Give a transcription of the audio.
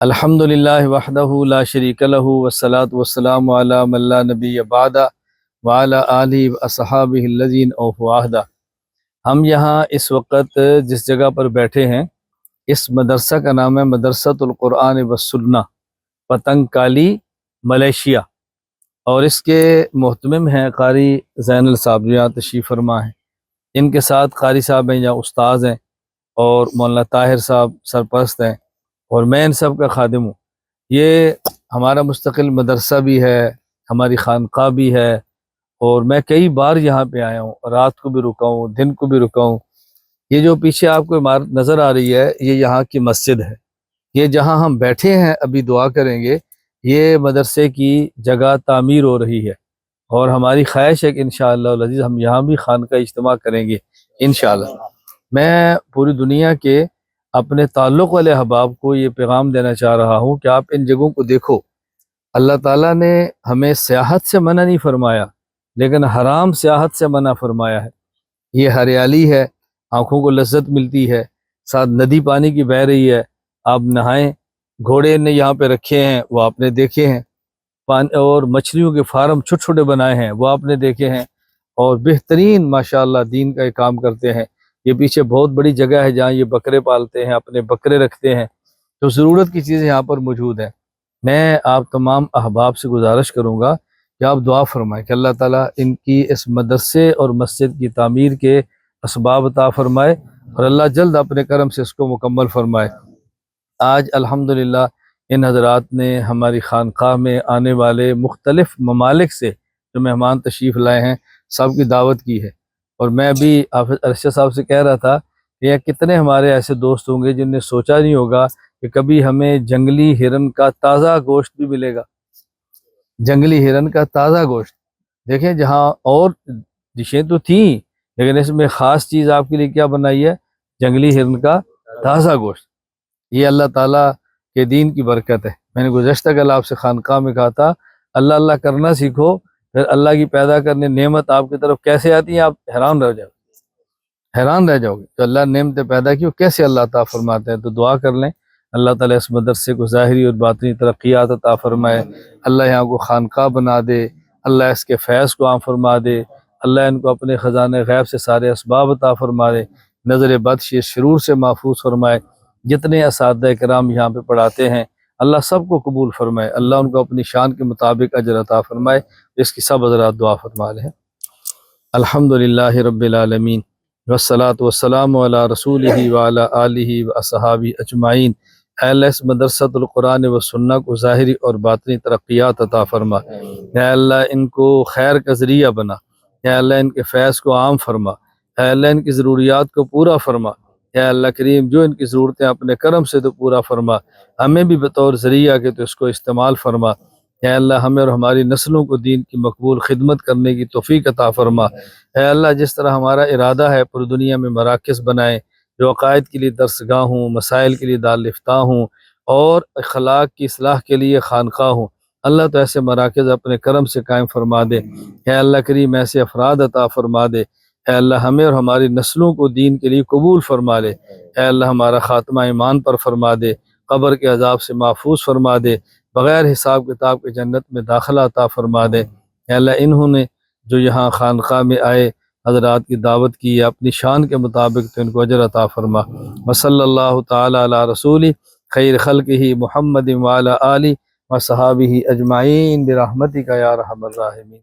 الحمد للہ وحدہ لا شریک لہ والصلاة والسلام علی من لا نبی بعد وعلی آلہ واصحابہ الذین اوفوا عہدہ۔ ہم یہاں اس وقت جس جگہ پر بیٹھے ہیں اس مدرسہ کا نام ہے مدرسۃ القرآن والسنہ، پتنگ کالی، ملیشیا، اور اس کے محتمم ہیں قاری زین صاحب جو یہاں تشریف فرما ہیں۔ ان کے ساتھ قاری صاحب ہیں یا استاذ ہیں، اور مولانا طاہر صاحب سرپرست ہیں، اور میں ان سب کا خادم ہوں۔ یہ ہمارا مستقل مدرسہ بھی ہے، ہماری خانقاہ بھی ہے، اور میں کئی بار یہاں پہ آیا ہوں، رات کو بھی رکا ہوں، دن کو بھی رکا ہوں۔ یہ جو پیچھے آپ کو عمارت نظر آ رہی ہے یہ یہاں کی مسجد ہے۔ یہ جہاں ہم بیٹھے ہیں ابھی دعا کریں گے، یہ مدرسے کی جگہ تعمیر ہو رہی ہے، اور ہماری خواہش ہے کہ انشاءاللہ العزیز ہم یہاں بھی خانقاہ اجتماع کریں گے انشاءاللہ۔ میں پوری دنیا کے اپنے تعلق والے احباب کو یہ پیغام دینا چاہ رہا ہوں کہ آپ ان جگہوں کو دیکھو۔ اللہ تعالیٰ نے ہمیں سیاحت سے منع نہیں فرمایا، لیکن حرام سیاحت سے منع فرمایا ہے۔ یہ ہریالی ہے، آنکھوں کو لذت ملتی ہے، ساتھ ندی پانی کی بہہ رہی ہے، آپ نہائیں۔ گھوڑے نے یہاں پہ رکھے ہیں وہ آپ نے دیکھے ہیں، اور مچھلیوں کے فارم چھوٹے چھوٹے بنائے ہیں وہ آپ نے دیکھے ہیں، اور بہترین ماشاءاللہ دین کا یہ کام کرتے ہیں۔ یہ پیچھے بہت بڑی جگہ ہے جہاں یہ بکرے پالتے ہیں، اپنے بکرے رکھتے ہیں، تو ضرورت کی چیزیں یہاں پر موجود ہیں۔ میں آپ تمام احباب سے گزارش کروں گا کہ آپ دعا فرمائیں کہ اللہ تعالیٰ ان کی اس مدرسے اور مسجد کی تعمیر کے اسباب عطا فرمائے، اور اللہ جلد اپنے کرم سے اس کو مکمل فرمائے۔ آج الحمدللہ ان حضرات نے ہماری خانقاہ میں آنے والے مختلف ممالک سے جو مہمان تشریف لائے ہیں سب کی دعوت کی ہے، اور میں ابھی حافظ ارشد صاحب سے کہہ رہا تھا کہ یہ کتنے ہمارے ایسے دوست ہوں گے جن نے سوچا نہیں ہوگا کہ کبھی ہمیں جنگلی ہرن کا تازہ گوشت بھی ملے گا۔ جنگلی ہرن کا تازہ گوشت دیکھیں، جہاں اور ڈشیں تو تھیں لیکن اس میں خاص چیز آپ کے لیے کیا بنائی ہے؟ جنگلی ہرن کا تازہ گوشت۔ یہ اللہ تعالیٰ کے دین کی برکت ہے۔ میں نے گزشتہ کل آپ سے خانقاہ میں کہا تھا اللہ اللہ کرنا سیکھو، پھر اللہ کی پیدا کرنے نعمت آپ کی طرف کیسے آتی ہیں آپ حیران رہ جاؤ گے۔ تو اللہ نے نعمتیں پیدا کی، کیسے اللہ عطا فرماتے ہیں۔ تو دعا کر لیں اللہ تعالیٰ اس مدرسے کو ظاہری اور باطنی ترقیات عطا فرمائے، اللہ یہاں کو خانقاہ بنا دے، اللہ اس کے فیض کو عام فرما دے، اللہ ان کو اپنے خزانہ غیب سے سارے اسباب عطا فرما دے، نظر بد شرور سے محفوظ فرمائے۔ جتنے اساتذہ کرام یہاں پہ پڑھاتے ہیں اللہ سب کو قبول فرمائے، اللہ ان کو اپنی شان کے مطابق اجر عطا فرمائے۔ اس کی سب حضرات دعا فرما لیں۔ الحمدللہ رب العالمین والصلاة والسلام علی رسولہ وعلی آلہ واصحابہ اجمعین۔ اے اللہ اس مدرسۃ القرآن والسنہ کو ظاہری اور باطنی ترقیات عطا فرما، اے اللہ ان کو خیر کا ذریعہ بنا، اے اللہ ان کے فیض کو عام فرما، اے اللہ ان کی ضروریات کو پورا فرما، اے اللہ کریم جو ان کی ضرورتیں اپنے کرم سے تو پورا فرما، ہمیں بھی بطور ذریعہ کہ تو اس کو استعمال فرما۔ اے اللہ ہمیں اور ہماری نسلوں کو دین کی مقبول خدمت کرنے کی توفیق عطا فرما۔ اے اللہ جس طرح ہمارا ارادہ ہے پوری دنیا میں مراکز بنائیں، جو عقائد کے لیے درسگاہ ہوں، مسائل کے لیے دارالفتاح ہوں، اور اخلاق کی اصلاح کے لیے خانقاہ ہوں، اللہ تو ایسے مراکز اپنے کرم سے قائم فرما دے۔ اے اللہ کریم ایسے افراد عطا فرما دے۔ اے اللہ ہمیں اور ہماری نسلوں کو دین کے لیے قبول فرما لے۔ اے اللہ ہمارا خاتمہ ایمان پر فرما دے، قبر کے عذاب سے محفوظ فرما دے، بغیر حساب کتاب کے جنت میں داخلہ عطا فرما دے۔ اے اللہ انہوں نے جو یہاں خانقاہ میں آئے حضرات کی دعوت کی ہے اپنی شان کے مطابق تو ان کو اجر عطا فرما۔ وصلی اللہ تعالی علی رسول خیر خلقہ محمد وعلی آلہ وصحابہ اجمعین برحمتک یا ارحم الراحمین۔